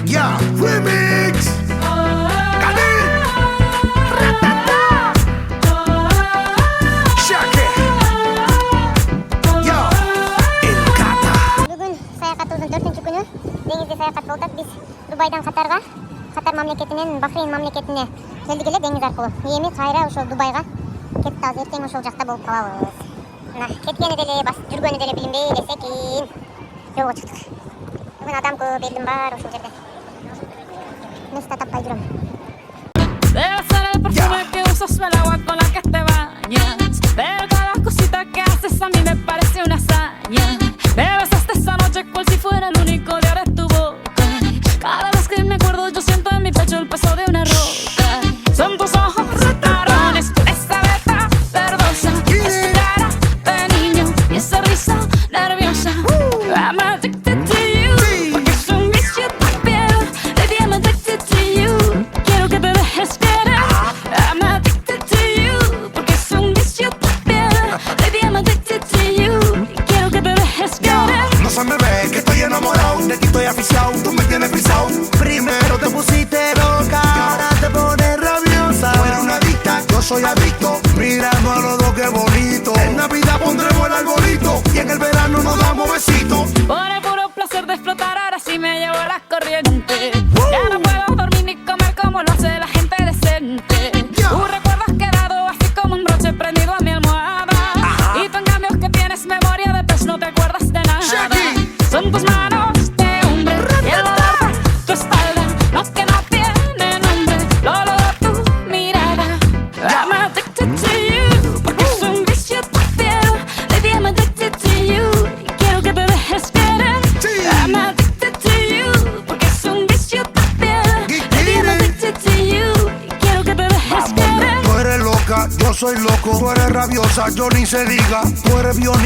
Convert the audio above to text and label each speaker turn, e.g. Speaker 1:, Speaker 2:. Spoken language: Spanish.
Speaker 1: Ya, remix. Kadir. Ratata. Shake. Ya, El Kata.
Speaker 2: Bugün sayakatımızın 4. günü. Denizde sayakat kıldık. Biz Dubай'dan Katar'a, Katar mamleketinden Bahreyn mamleketine geldik ele deniz arkылы. Эми кайра ошол Дубайга кетти. Азыр эртең ошол жакта болуп калабыз. Мына кеткени деле, жүргөнү деле билинбей элесе кийин жолго чыктык. Бүгүн адам көп, элдин баары ошол жерде. Место таппай жүрөм.
Speaker 3: Debe ser el perfume que usas o el agua con la que te bañas. Pero cada cosita que haces a mí me parece una hazaña. Me besaste esa noche cual si fuera el único día de tu boca. Cada vez que me acuerdo yo siento en mi pecho el peso de una roca. Son tus ojos retones, esa beta verdosa, esa cara de niño y esa risa nerviosa. I'm addicted to you, porque es un vicio tu piel. Baby, I'm addicted to you. Quiero que te dejes querer. I'm addicted to you, porque es un vicio tu piel. Baby, I'm addicted to you. Quiero que te dejes querer.
Speaker 1: No se me ve que estoy enamorado, de ti estoy aficiado, tú me tienes pisado. Primero te pusiste loca, ahora te pones rabiosa. Tú eres una adicta, yo soy adicto. Mirando a los dos, qué bonito. En Navidad pondremos el arbolito y en el verano nos damos besitos.
Speaker 3: Por el puro placer de explotar, ahora sí me llevo la corriente. Ya no puedo dormir ni comer como lo hace la gente decente. Un recuerdo has quedado así como un broche prendido a mi almohada. Y tú en cambio que tienes memoria de pez no te acuerdas de nada. Son tus manos de hombre y el olor de tu espalda, los que no tienen nombre, lo olor de tu mirada. I'm addicted to you, porque es un vicio tu piel. Baby, I'm addicted to you, y quiero que te dejes querer. I'm addicted to you, porque es un vicio tu piel. Baby, I'm addicted to you, y quiero que te dejes querer.
Speaker 1: Tú eres loca, yo soy loco. Tú eres rabiosa, yo ni se diga. Tú eres biónica.